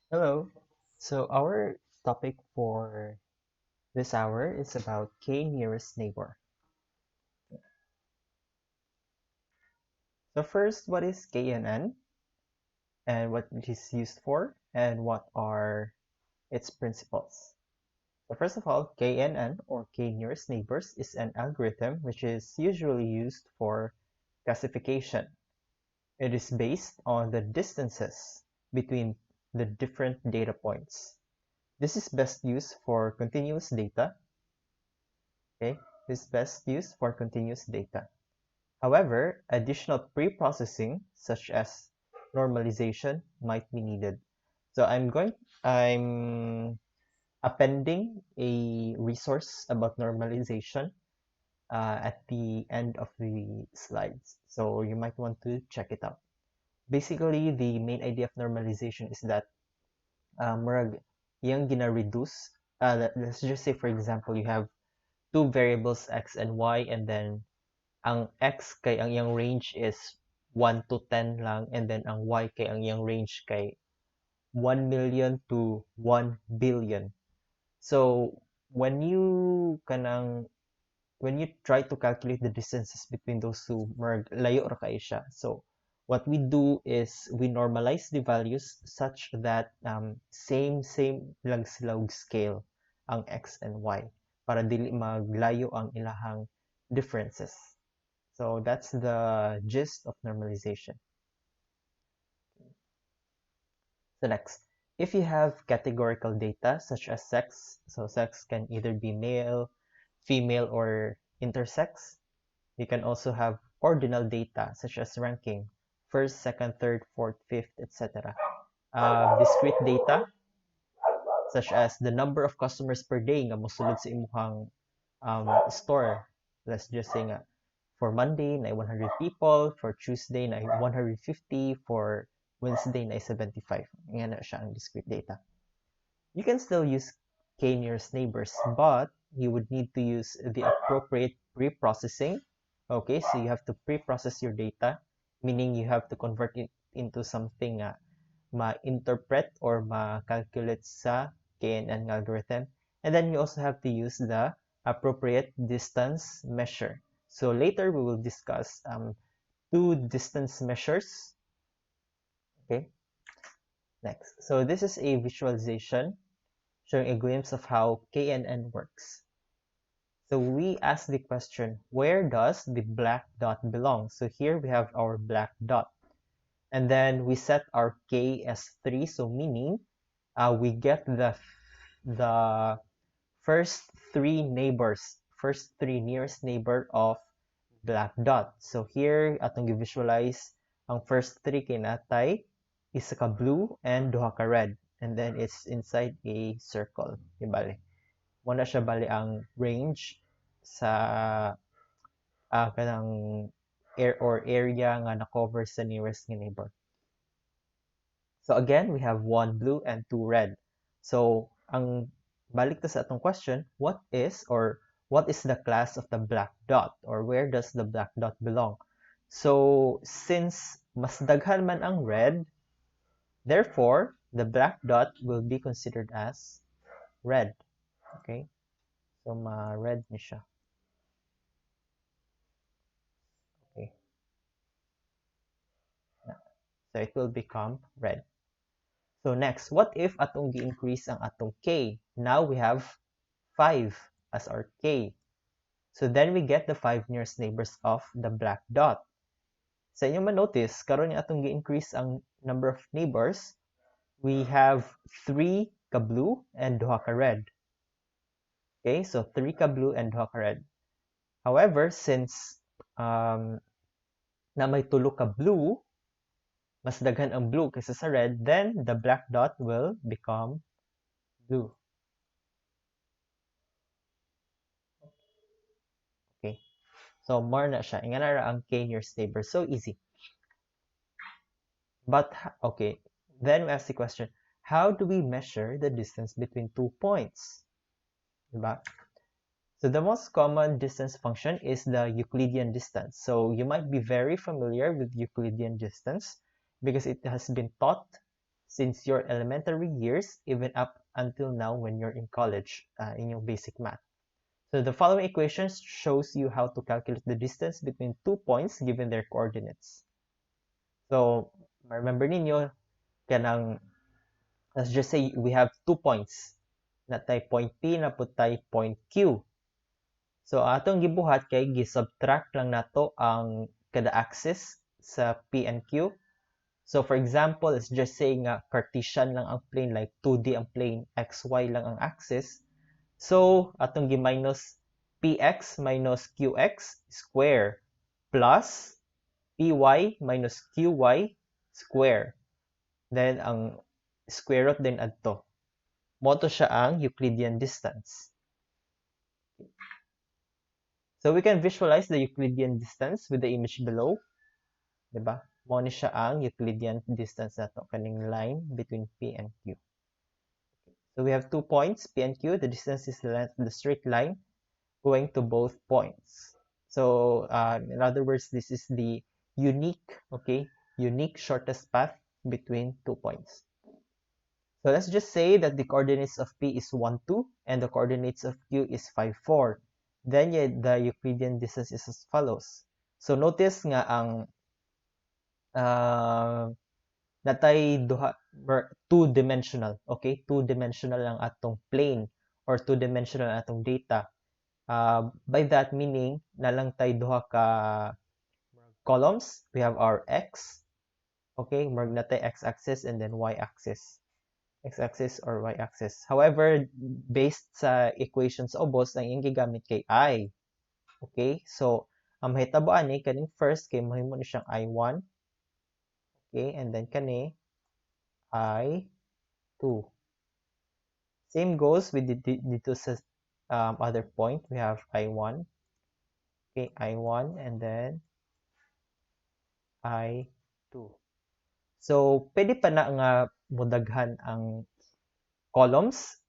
Hello. So our topic for this hour is about K nearest neighbor. So first, what is kNN and what it is used for and what are its principles? So first of all, kNN or K nearest neighbors is an algorithm which is usually used for classification. It is based on the distances between the different data points. This is best used for continuous data. Okay, this is best used for continuous data. However, additional pre-processing, such as normalization, might be needed. So I'm appending a resource about normalization at the end of the slides. So you might want to check it out. Basically, the main idea of normalization is that murag yung gina-reduce. Let's just say, for example, you have two variables x and y, and then ang x kay ang iyang range is 1 to 10 lang, and then ang y kay ang iyang range kay 1 million to 1 billion. So when you kanang when you try to calculate the distances between those two, layo ra kay siya. So what we do is we normalize the values such that same lang sila og scale ang x and y para dili maglayo ang ilahang differences. So that's the gist of normalization. So next, if you have categorical data such as sex, so sex can either be male, female, or intersex. You can also have ordinal data such as ranking, first, second, third, fourth, fifth, etc. Discrete data such as the number of customers per day nga mosulod sa imuhang store. Let's just say nga, for Monday na 100 people, for Tuesday na 150, for Wednesday na 75. Yan na siya ang discrete data. You can still use k-nearest neighbors, but you would need to use the appropriate pre-processing. Okay, so you have to pre-process your data, meaning you have to convert it into something ma-interpret or ma-calculate sa kNN algorithm. And then you also have to use the appropriate distance measure. So later we will discuss two distance measures. Okay, next. So this is a visualization showing a glimpse of how kNN works. So we ask the question, where does the black dot belong? So here we have our black dot. And then we set our k as 3, so meaning we get the first three nearest neighbor of black dot. So here atong gi-visualize ang first three kay natay isa ka blue and duha ka red, and then it's inside a circle. Ibali. Mo na siya bali ang range sa kanang area nga na-cover sa nearest nga neighbor. So again, we have one blue and two red. So ang balik ta sa atong question, what is the class of the black dot, or where does the black dot belong? So since mas daghan man ang red, therefore the black dot will be considered as red. Okay? So ma-red ni siya. Okay. So it will become red. So next, what if atong gi-increase ang atong k? Now we have 5 as our k. So then we get the 5 nearest neighbors of the black dot. Sa inyo man-notice, karon yung atong gi-increase ang number of neighbors, we have 3 ka blue and 2 ka red. Okay, so 3 ka blue and 2 ka red. However, since na may tulo ka blue, mas daghan ang blue kaysa sa red, then the black dot will become blue. Okay. So more na siya. Inga na ra ang k nearest neighbor. So easy. But okay, then we ask the question, how do we measure the distance between 2 points? Diba? So the most common distance function is the Euclidean distance. So you might be very familiar with Euclidean distance because it has been taught since your elementary years, even up until now when you're in college, in your basic math. So the following equations shows you how to calculate the distance between 2 points given their coordinates. So, remember ninyo, kanang, let's just say we have 2 points. Natay point P na putay point Q. So, atong gibuhat kay gi-subtract lang nato ang kada axis sa P and Q. So, for example, let's just say nga Cartesian lang ang plane, like 2D ang plane, XY lang ang axis. So, atong gi-minus px minus qx square plus py minus qy square. Then, ang square root din adto. Moto siya ang Euclidean distance. So, we can visualize the Euclidean distance with the image below. Diba? Mo ni siya ang Euclidean distance nato, kaning line between P and Q. So, we have 2 points, P and Q. The distance is the length of the straight line going to both points. So, in other words, this is the unique shortest path between 2 points. So let's just say that the coordinates of P is 1, 2, and the coordinates of Q is 5, 4. Then the Euclidean distance is as follows. So notice nga ang natay two-dimensional, okay? Two-dimensional ang atong plane or two-dimensional atong data. By that meaning, nalang tay duha ka columns. We have our x, okay? Marg natay x-axis and then y-axis. X-axis or y-axis. However, based sa equations ubos, ang iyong gigamit kay I. Okay? So, ang mahitabo ani kaning first kay mahimo ni siyang I1. Okay? And then kani I2. Same goes with dito sa other point. We have I1. Okay, I1 and then I2. So, pwede pa na nga mudaghan ang columns.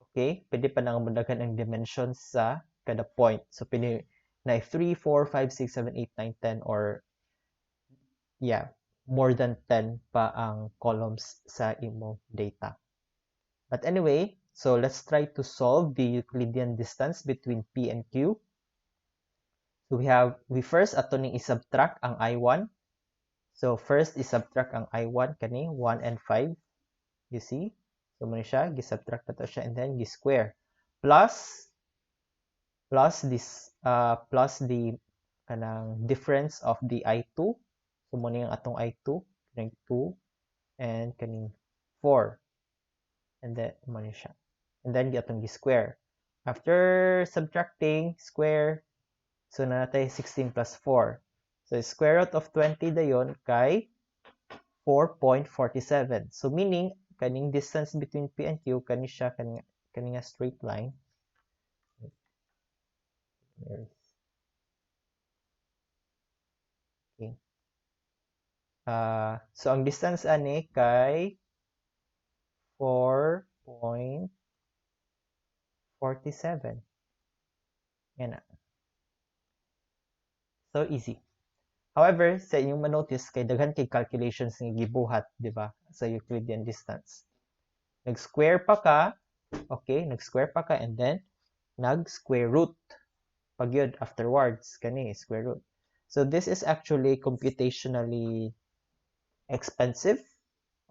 Okay? Pwede pa na nga mudaghan ang dimensions sa kada point. So, pwede na 3, 4, 5, 6, 7, 8, 9, 10 or yeah, more than 10 pa ang columns sa imo data. But anyway, so let's try to solve the Euclidean distance between P and Q. So we first ato ning isubtract ang I1. So first isubtract ang I1 kani 1 and 5. You see? So mo ni siya gisubtract nato siya and then gi-square plus the kanang difference of the I2. So mo ni ang atong I2 kaning 2 and kaning 4. And then mo ni siya. And then atong gi-square. After subtracting square, so na natay 16 plus 4. So square root of 20 dayon kay 4.47. So meaning kaning distance between P and Q kani siya kani nga straight line. Okay. So ang distance ani kay 4.47. Yan na. So easy. However, sa inyong manotice kay daghan kay calculations nga gibuhat, di ba, sa Euclidean distance. Nag-square pa ka, okay, nag-square pa ka and then nag-square root. Pag yun, afterwards, kani, square root. So this is actually computationally expensive.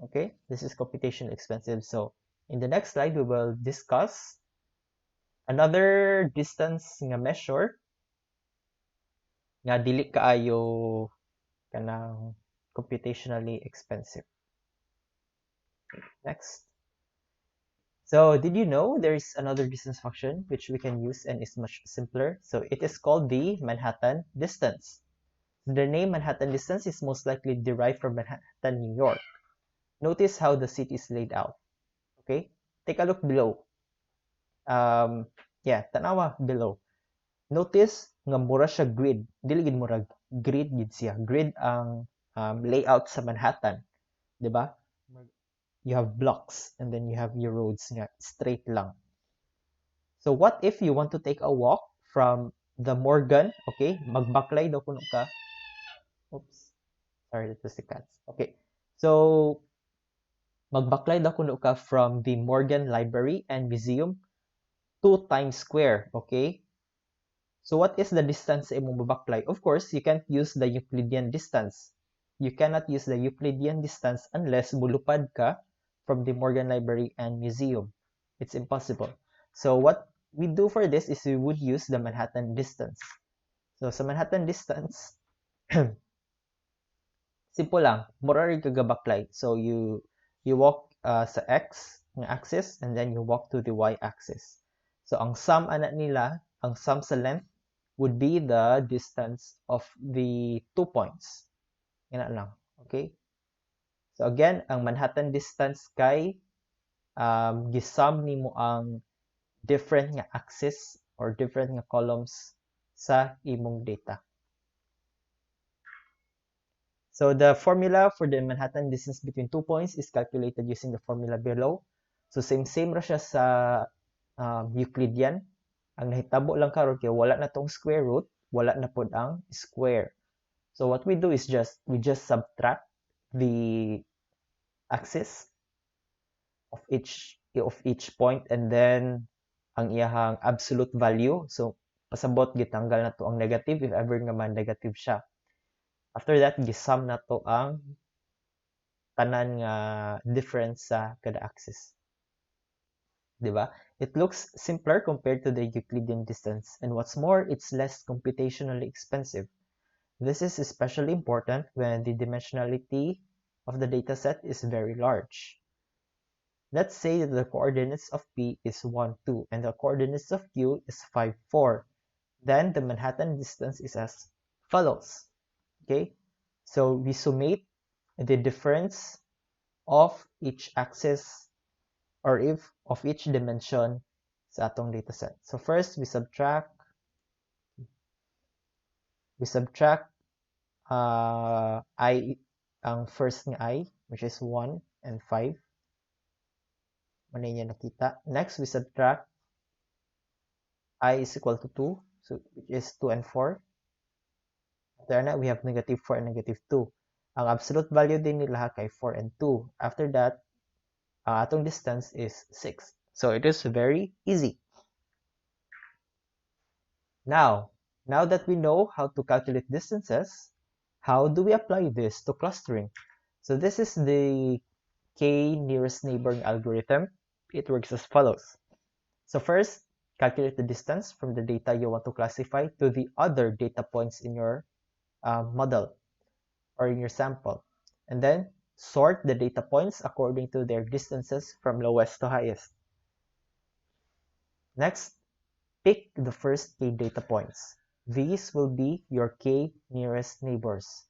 Okay, this is computationally expensive. So in the next slide, we will discuss another distance nga measure nga dili kaayo kanang computationally expensive. Next. So did you know there is another distance function which we can use and is much simpler? So it is called the Manhattan distance. The name Manhattan distance is most likely derived from Manhattan, New York. Notice how the city is laid out. Okay? Take a look below. Tanawa below. Notice nga mura siya grid. Dili gid mura grid gid siya. Grid ang layout sa Manhattan, 'di ba? You have blocks and then you have your roads nga straight lang. So what if you want to take a walk from the Morgan, okay? Magbaklay daw kuno ka. Oops. Sorry, that was the cats. Okay. So Magbaklay daw kuno ka from the Morgan Library and Museum to Times Square, okay? So what is the distance sa imong mabaklay? Of course, you can't use the Euclidean distance. You cannot use the Euclidean distance unless mulupad ka from the Morgan Library and Museum. It's impossible. So what we do for this is we would use the Manhattan distance. So sa Manhattan distance, simple lang, mura rin kagabaklay. So you walk sa x ng axis and then you walk to the y axis. So ang sum ana nila, ang sum sa length would be the distance of the 2 points. Yan lang. Okay? So again, ang Manhattan distance kay gisum nimo ang different nga axis or different nga columns sa imong data. So the formula for the Manhattan distance between 2 points is calculated using the formula below. So same ra siya sa Euclidean. Ang nahitabo lang karon kay wala na tong square root, wala na pod ang square. So what we do is we just subtract the axis of each point and then ang iyahang absolute value. So pasabot gitanggal na to ang negative if ever nga man negative siya. After that, gisum na to ang tanan nga difference sa kada axis. Diba? It looks simpler compared to the Euclidean distance, and what's more, it's less computationally expensive. This is especially important when the dimensionality of the dataset is very large. Let's say that the coordinates of P is 1, 2, and the coordinates of Q is 5, 4. Then the Manhattan distance is as follows. Okay, so we summate the difference of each axis or if of each dimension sa atong dataset. So first, we subtract I, ang first nga I, which is 1 and 5. Ano niya nakita. Next, we subtract I is equal to 2, so which is 2 and 4. After that, we have negative 4 and negative 2. Ang absolute value din nila kay 4 and 2. After that, ang atong distance is 6. So it is very easy. Now that we know how to calculate distances, how do we apply this to clustering? So this is the k nearest neighbor algorithm. It works as follows. So first, calculate the distance from the data you want to classify to the other data points in your model or in your sample. And then sort the data points according to their distances from lowest to highest. Next, pick the first k data points. These will be your k nearest neighbors.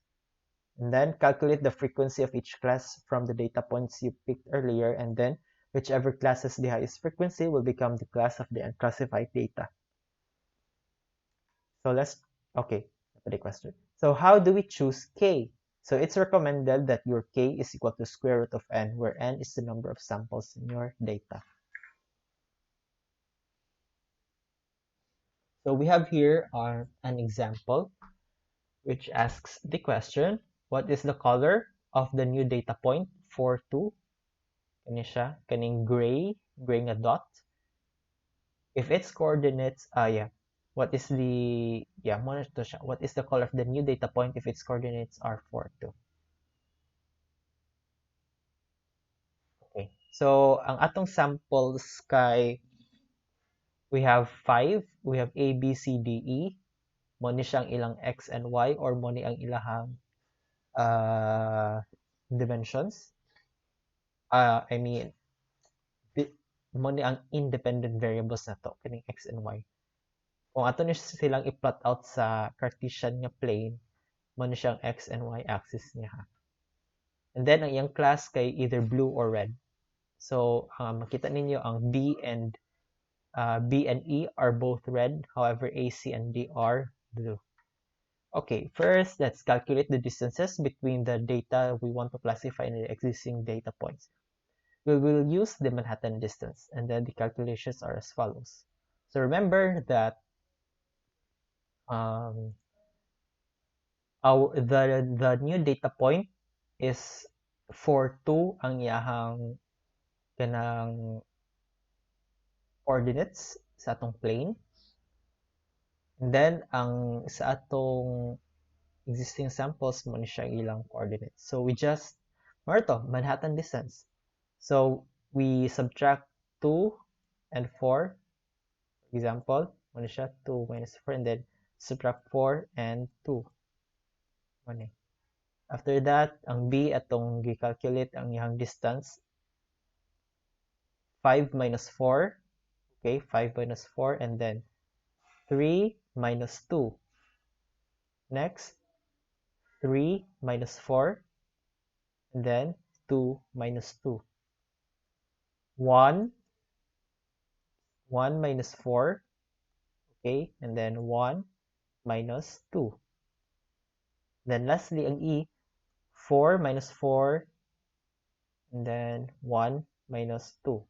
And then calculate the frequency of each class from the data points you picked earlier, and then whichever class has the highest frequency will become the class of the unclassified data. So the question. So how do we choose k? So it's recommended that your k is equal to square root of n, where n is the number of samples in your data. So we have here an example which asks the question, what is the color of the new data point 4, 2? Kani siya, kaning gray nga dot. If its coordinates, what is the color of the new data point if its coordinates are 4, 2? Okay, so ang atong samples kay we have 5, we have A, B, C, D, E. Mo ni siyang ilang X and Y or mo ni ang ilahang dimensions. I mean, mo ni ang independent variables na to, kining X and Y. Kung ato ni silang i-plot out sa Cartesian nga plane, mo ni siyang X and Y axis niya ha. And then, ang iyang class kay either blue or red. So, makita ninyo ang B and E are both red. However, A, C, and D are blue. Okay, first, let's calculate the distances between the data we want to classify in the existing data points. We will use the Manhattan distance, and then the calculations are as follows. So remember that the new data point is for 2 ang iyahang kanang coordinates sa atong plane. And then, ang sa atong existing samples mo ni siya ilang coordinates. So, we just, to, Manhattan distance. So, we subtract 2 and 4. For example, mo ni siya 2 minus 4 and then subtract 4 and 2. Mani. After that, ang B atong gi-calculate ang iyang distance. 5 minus 4. Okay, 5 minus 4 and then 3 minus 2. Next, 3 minus 4 and then 2 minus 2. 1 minus 4, okay, and then 1 minus 2. Then lastly, ang E, 4 minus 4 and then 1 minus 2.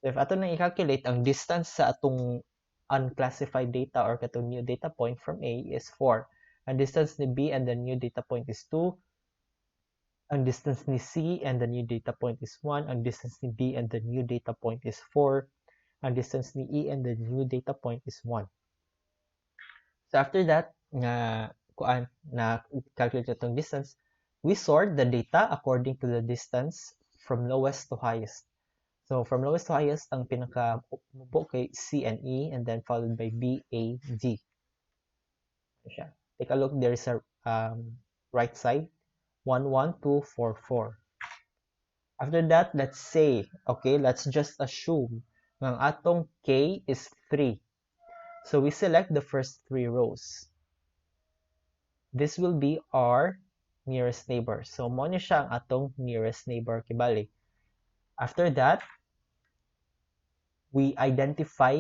So if ato nang i-calculate, ang distance sa atong unclassified data or katong new data point from A is 4. Ang distance ni B and the new data point is 2. Ang distance ni C and the new data point is 1. Ang distance ni D and the new data point is 4. Ang distance ni E and the new data point is 1. So after that, na calculate itong distance, we sort the data according to the distance from lowest to highest. So from lowest to highest, ang pinaka-mubo kay C and E and then followed by B, A, D. Take a look, there is a right side, 1, 1, 2, 4, 4. After that, let's say, okay, let's just assume ng atong K is 3. So we select the first 3 rows. This will be our nearest neighbor. So mo ni siya ang atong nearest neighbor kibali. After that, we identify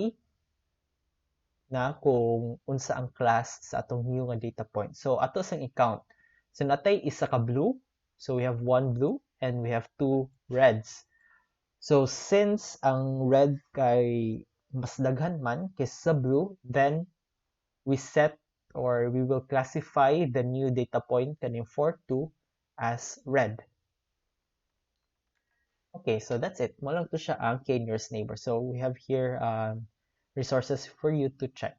na kung unsa ang class sa atong new nga data point. So ato sang i-count. So natay isa ka blue. So we have 1 blue and we have 2 reds. So since ang red kay mas daghan man kaysa sa blue, then we set or we will classify the new data point kaning 4, 2 as red. Okay, so that's it. Mo lang to siya ang k-nearest neighbor. So we have here resources for you to check.